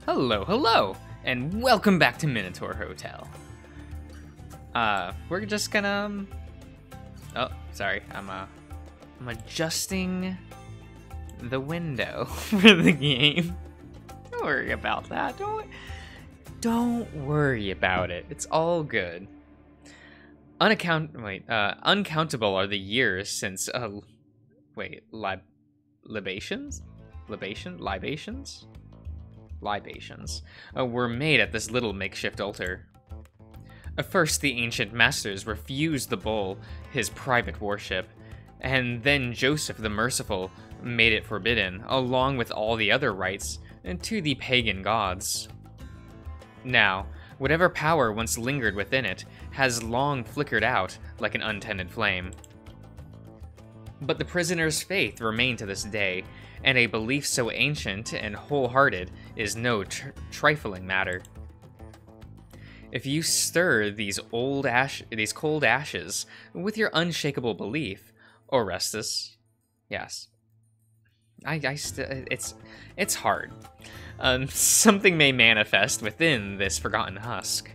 Hello, hello, and welcome back to Minotaur Hotel. We're just gonna, oh, sorry, I'm adjusting the window for the game. Don't worry about that, don't worry about it, it's all good. Uncountable are the years since, libations were made at this little makeshift altar. First, the ancient masters refused the bull his private worship, and then Joseph the Merciful made it forbidden, along with all the other rites, to the pagan gods. Now, whatever power once lingered within it has long flickered out like an untended flame. But the prisoner's faith remained to this day, and a belief so ancient and wholehearted is no trifling matter. If you stir these cold ashes with your unshakable belief, Orestes, yes, it's hard. Something may manifest within this forgotten husk.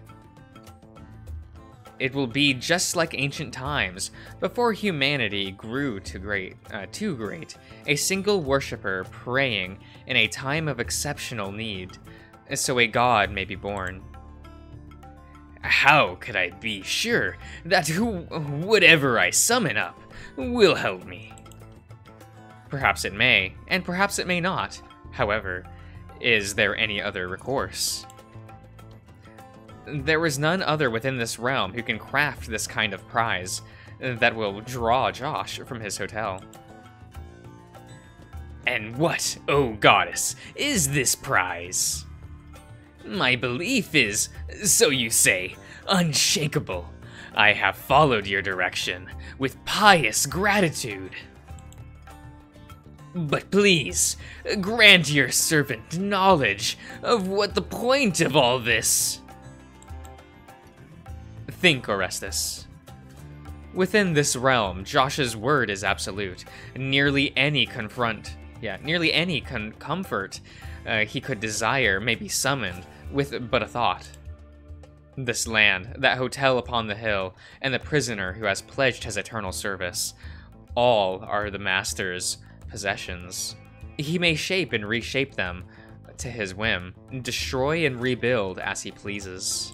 It will be just like ancient times, before humanity grew too great, a single worshipper praying in a time of exceptional need, so a god may be born. How could I be sure that whatever I summon up will help me? Perhaps it may, and perhaps it may not. However, is there any other recourse? There is none other within this realm who can craft this kind of prize that will draw Josh from his hotel. And what, oh goddess, is this prize? My belief is, so you say, unshakable. I have followed your direction with pious gratitude. But please, grant your servant knowledge of what the point of all this. Think, Orestes. Within this realm, Josh's word is absolute. Nearly any comfort he could desire may be summoned with but a thought. This land, that hotel upon the hill, and the prisoner who has pledged his eternal service, all are the master's possessions. He may shape and reshape them to his whim, destroy and rebuild as he pleases.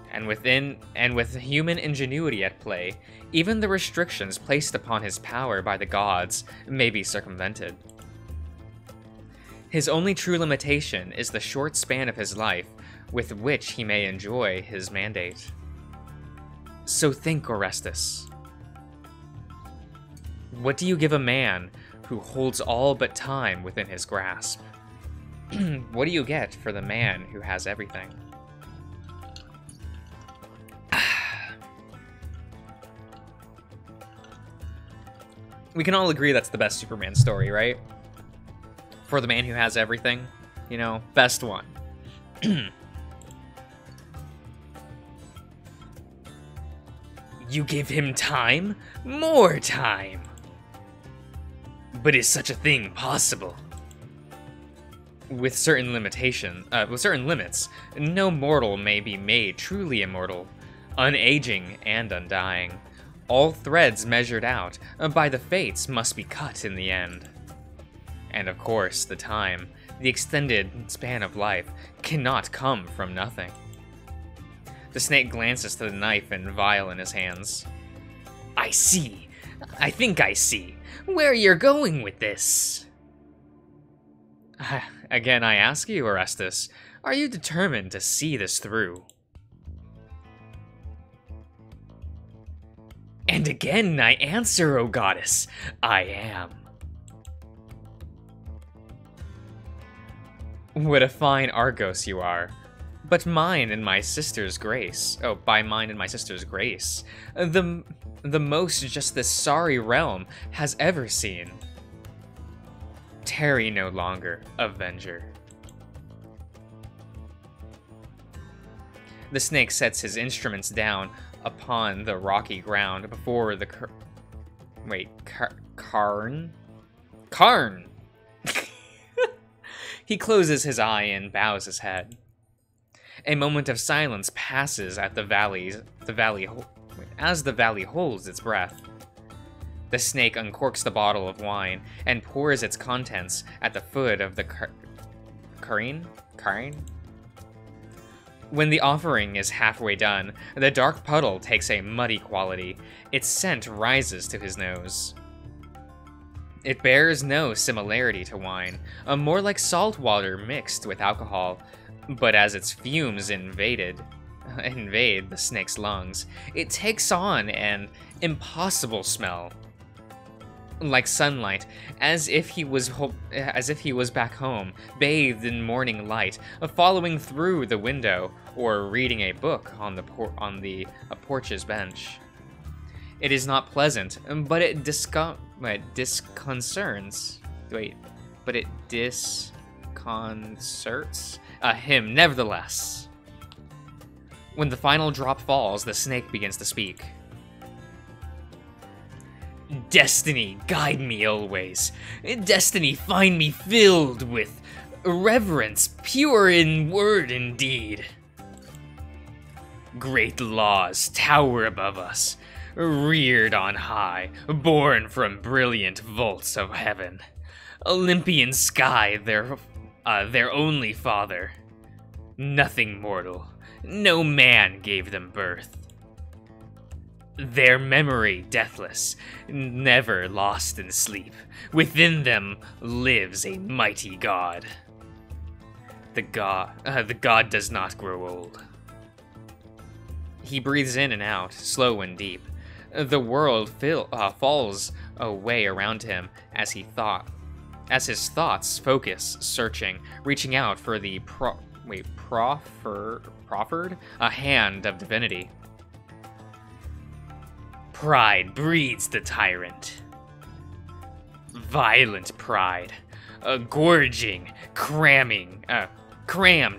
And with human ingenuity at play, even the restrictions placed upon his power by the gods may be circumvented. His only true limitation is the short span of his life with which he may enjoy his mandate. So think, Orestes. What do you give a man who holds all but time within his grasp? What do you get for the man who has everything? We can all agree that's the best Superman story, right? For the man who has everything, you know, best one. You give him time? More time! But is such a thing possible? With certain limits, no mortal may be made truly immortal, unaging and undying. All threads measured out by the fates must be cut in the end. And of course, the time, the extended span of life, cannot come from nothing. The snake glances to the knife and vial in his hands. I see. I think I see where you're going with this. Again, I ask you, Orestes, are you determined to see this through? And again I answer, O goddess, I am. What a fine Argos you are. But mine and my sister's grace, by mine and my sister's grace, the most just this sorry realm has ever seen. Tarry no longer, Avenger. The snake sets his instruments down upon the rocky ground before the Karn? He closes his eye and bows his head. A moment of silence passes at as the valley holds its breath. The snake uncorks the bottle of wine and pours its contents at the foot of the careen? When the offering is halfway done, the dark puddle takes a muddy quality. Its scent rises to his nose. It bears no similarity to wine, more like salt water mixed with alcohol, but as its fumes invade the snake's lungs, it takes on an impossible smell. Like sunlight, as if he was back home, bathed in morning light, following through the window, or reading a book on the porch's bench. It is not pleasant, but it disconcerts him nevertheless. When the final drop falls, the snake begins to speak. Destiny, guide me always. Destiny, find me filled with reverence, pure in word and deed. Great laws tower above us, reared on high, born from brilliant vaults of heaven. Olympian sky, their only father. Nothing mortal, no man gave them birth. Their memory deathless, never lost in sleep. Within them lives a mighty god. The god does not grow old. He breathes in and out, slow and deep. The world falls away around him as his thoughts focus, searching, reaching out for the proffered a hand of divinity. Pride breeds the tyrant. Violent pride, gorging, crammed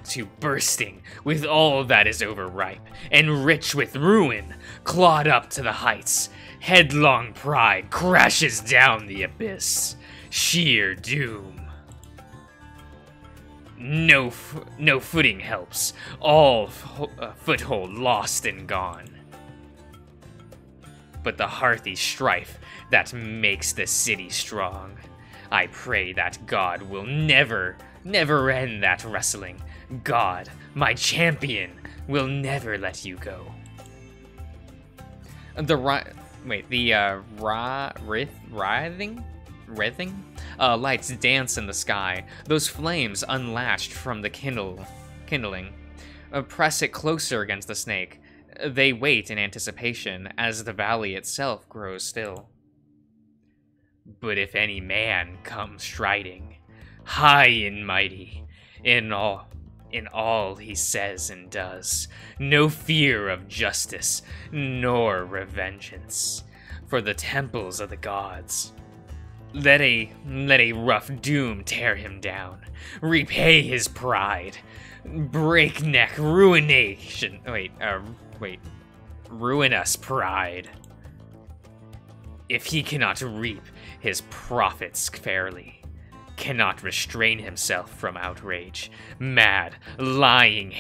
to bursting with all that is overripe, and rich with ruin, clawed up to the heights. Headlong pride crashes down the abyss, sheer doom. No footing helps, all foothold lost and gone. But the hearthy strife that makes the city strong. I pray that God will never end that wrestling. God, my champion, will never let you go. Writhing lights dance in the sky. Those flames unlatched from the kindling. Press it closer against the snake. They wait in anticipation as the valley itself grows still. But if any man comes striding, high and mighty, in all he says and does, no fear of justice nor revengeance for the temples of the gods. Let a rough doom tear him down, repay his pride, breakneck ruination. Ruinous pride. If he cannot reap his profits fairly, cannot restrain himself from outrage, mad, laying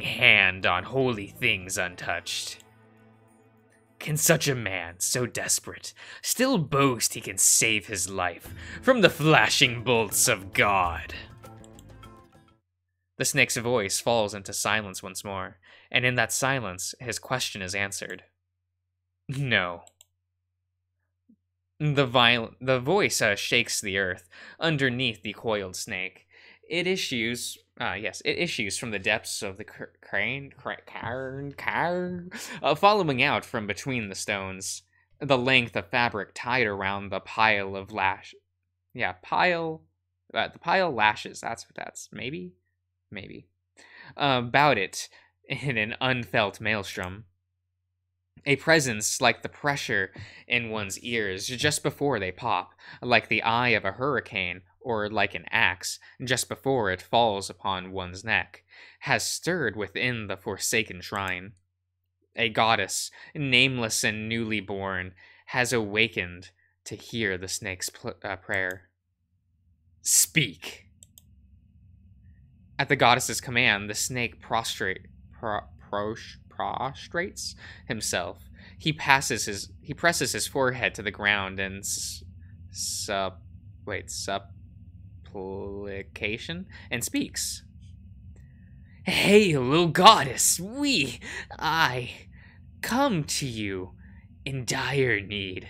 hand on holy things untouched. Can such a man, so desperate, still boast he can save his life from the flashing bolts of God? The snake's voice falls into silence once more, and in that silence, his question is answered. No. The voice shakes the earth underneath the coiled snake. It issues from the depths of the cairn, following out from between the stones. The length of fabric tied around the pile of the pile lashes. That's maybe. About it in an unfelt maelstrom. A presence like the pressure in one's ears just before they pop, like the eye of a hurricane, or like an axe just before it falls upon one's neck, has stirred within the forsaken shrine. A goddess, nameless and newly born, has awakened to hear the snake's prayer. Speak. At the goddess's command, the snake prostrates himself. He presses his forehead to the ground and supplication and speaks. Hail, O goddess, I come to you in dire need.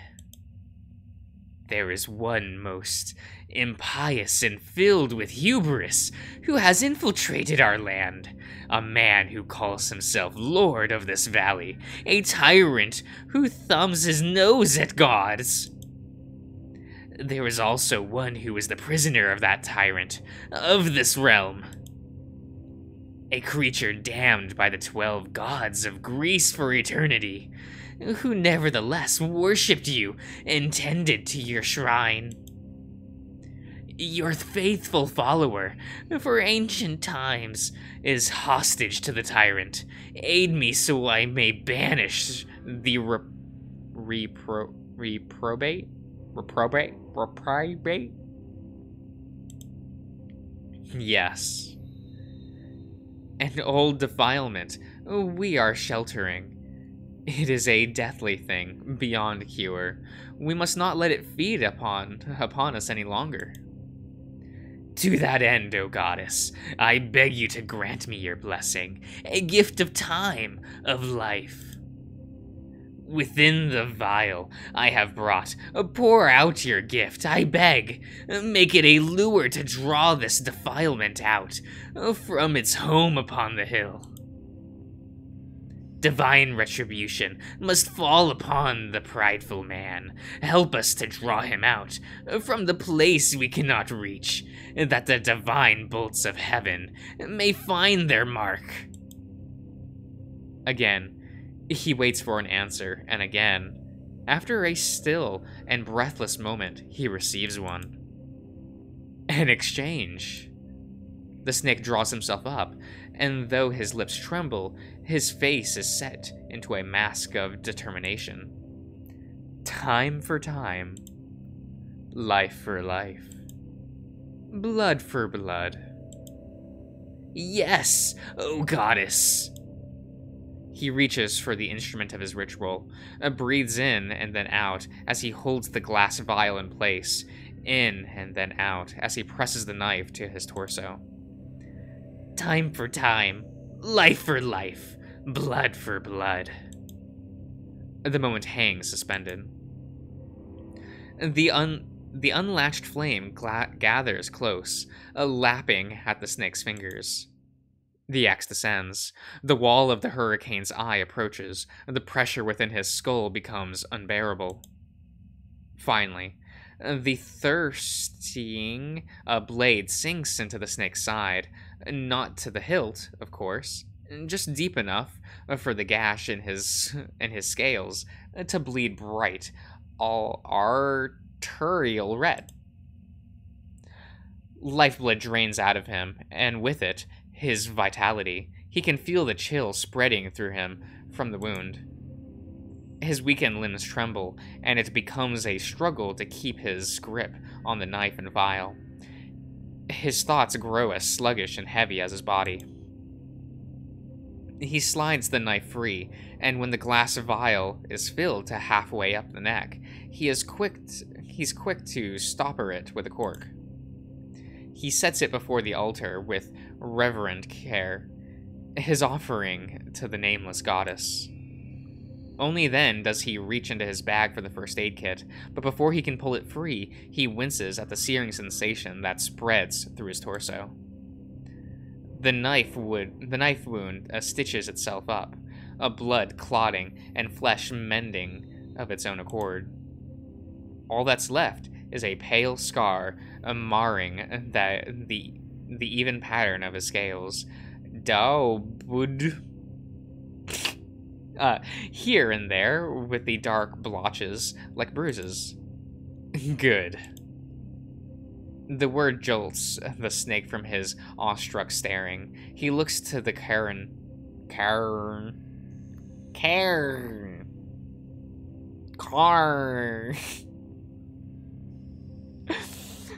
There is one most impious and filled with hubris who has infiltrated our land, a man who calls himself Lord of this valley, a tyrant who thumbs his nose at gods. There is also one who is the prisoner of that tyrant, of this realm. A creature damned by the 12 gods of Greece for eternity, who nevertheless worshipped you and tended to your shrine. Your faithful follower, for ancient times, is hostage to the tyrant. Aid me so I may banish the reprobate? Yes. An old defilement we are sheltering. It is a deathly thing, beyond cure. We must not let it feed upon us any longer. To that end, O goddess, I beg you to grant me your blessing, a gift of time, of life. Within the vial I have brought, pour out your gift, I beg. Make it a lure to draw this defilement out, from its home upon the hill. Divine retribution must fall upon the prideful man. Help us to draw him out from the place we cannot reach, that the divine bolts of heaven may find their mark. Again, he waits for an answer, and again, after a still and breathless moment, he receives one. An exchange. The snake draws himself up, and though his lips tremble, his face is set into a mask of determination. Time for time. Life for life. Blood for blood. Yes, O goddess! He reaches for the instrument of his ritual, breathes in and then out as he holds the glass vial in place, in and then out as he presses the knife to his torso. Time for time, life for life, blood for blood. The moment hangs suspended. The unlatched flame gathers close, lapping at the snake's fingers. The axe descends. The wall of the hurricane's eye approaches. The pressure within his skull becomes unbearable. Finally, the thirsting blade sinks into the snake's side, not to the hilt, of course, just deep enough for the gash in his scales to bleed bright, all arterial red. Lifeblood drains out of him, and with it, his vitality. He can feel the chill spreading through him from the wound. His weakened limbs tremble, and it becomes a struggle to keep his grip on the knife and vial. His thoughts grow as sluggish and heavy as his body. He slides the knife free, and when the glass vial is filled to halfway up the neck, he's quick to stopper it with a cork. He sets it before the altar with reverent care, his offering to the nameless goddess. Only then does he reach into his bag for the first aid kit, but before he can pull it free, he winces at the searing sensation that spreads through his torso. The knife wound stitches itself up, blood clotting and flesh mending of its own accord. All that's left is a pale scar marring the even pattern of his scales. Here and there with the dark blotches like bruises. Good. The word jolts the snake from his awestruck staring. He looks to the Karen.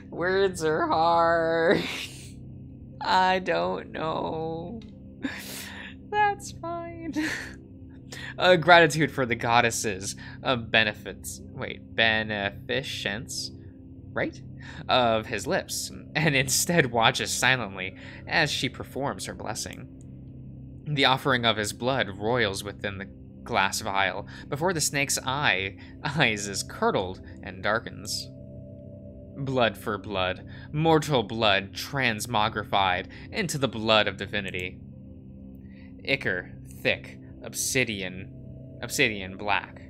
Words are hard. I don't know. That's fine. Gratitude for the goddesses of beneficence, right? Of his lips, and instead watches silently as she performs her blessing. The offering of his blood roils within the glass vial before the snake's eyes is curdled and darkens. Blood for blood, mortal blood transmogrified into the blood of divinity. Ichor, thick, obsidian black.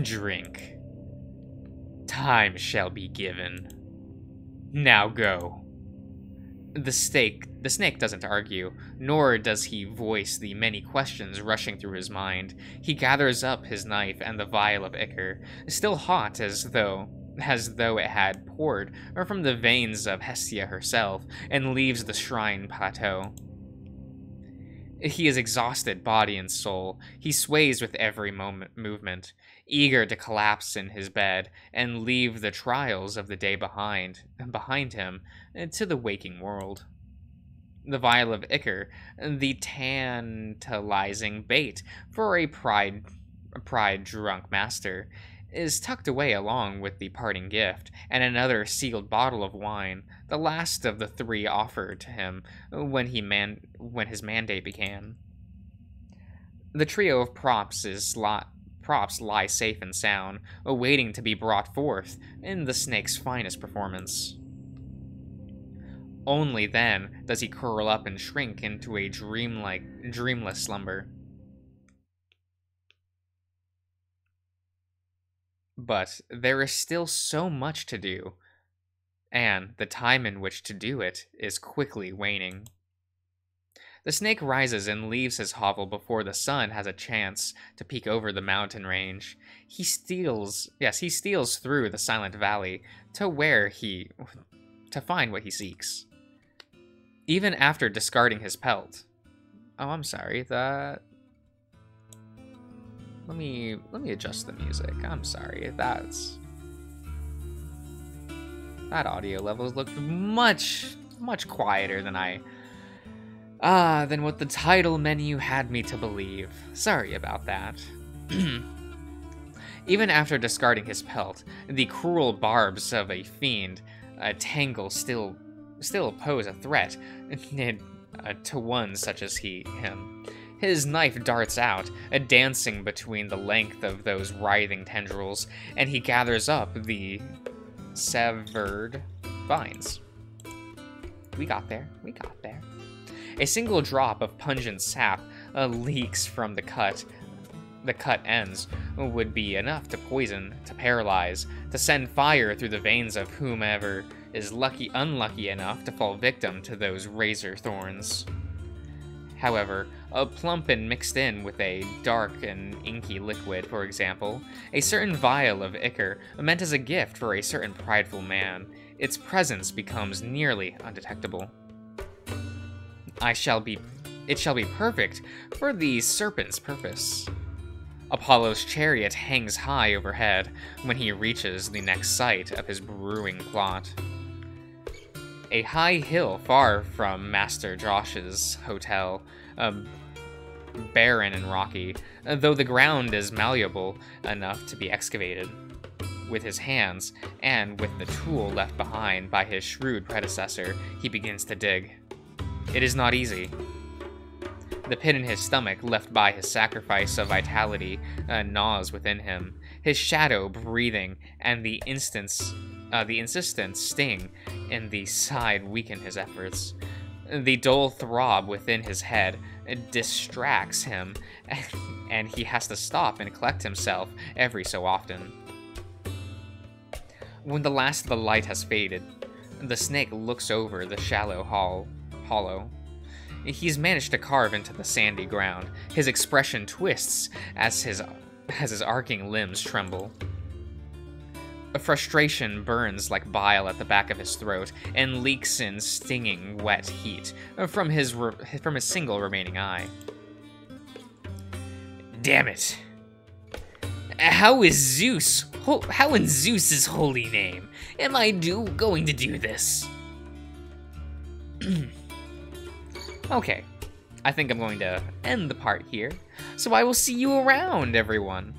Drink. Time shall be given. Now go. The snake doesn't argue, nor does he voice the many questions rushing through his mind. He gathers up his knife and the vial of ichor, still hot as though it had poured from the veins of Hestia herself, and leaves the shrine plateau. He is exhausted, body and soul. He sways with every movement, eager to collapse in his bed and leave the trials of the day behind him to the waking world. The vial of ichor, the tantalizing bait for a pride-drunk master, is tucked away along with the parting gift and another sealed bottle of wine, the last of the three offered to him when his mandate began. The trio of props lie safe and sound, awaiting to be brought forth in the snake's finest performance. Only then does he curl up and shrink into a dreamless slumber. But there is still so much to do, and the time in which to do it is quickly waning. The snake rises and leaves his hovel before the sun has a chance to peek over the mountain range. He steals through the silent valley to find what he seeks. Even after discarding his pelt. Oh, I'm sorry, Let me adjust the music. I'm sorry. That audio levels looked much quieter than than what the title menu had me to believe. Sorry about that. Even after discarding his pelt, the cruel barbs of a fiend tangle still pose a threat to one such as him. His knife darts out, dancing between the length of those writhing tendrils, and he gathers up the severed vines. We got there. A single drop of pungent sap leaks from the cut ends would be enough to poison, to paralyze, to send fire through the veins of whomever is unlucky enough to fall victim to those razor thorns. However, plump and mixed in with a dark and inky liquid, for example, a certain vial of ichor meant as a gift for a certain prideful man, its presence becomes nearly undetectable. It shall be perfect for the serpent's purpose. Apollo's chariot hangs high overhead when he reaches the next site of his brewing plot. A high hill far from Master Josh's hotel, barren and rocky, though the ground is malleable enough to be excavated. With his hands, and with the tool left behind by his shrewd predecessor, he begins to dig. It is not easy. The pit in his stomach, left by his sacrifice of vitality, gnaws within him. His shadow breathing and the insistent sting in the side weaken his efforts. The dull throb within his head distracts him, and he has to stop and collect himself every so often. When the last of the light has faded, the snake looks over the shallow hollow. He's managed to carve into the sandy ground. His expression twists as his arcing limbs tremble. A frustration burns like bile at the back of his throat and leaks in stinging wet heat from his single remaining eye. Damn it! How in Zeus's holy name am I going to do this? Okay, I think I'm going to end the part here, so I will see you around, everyone.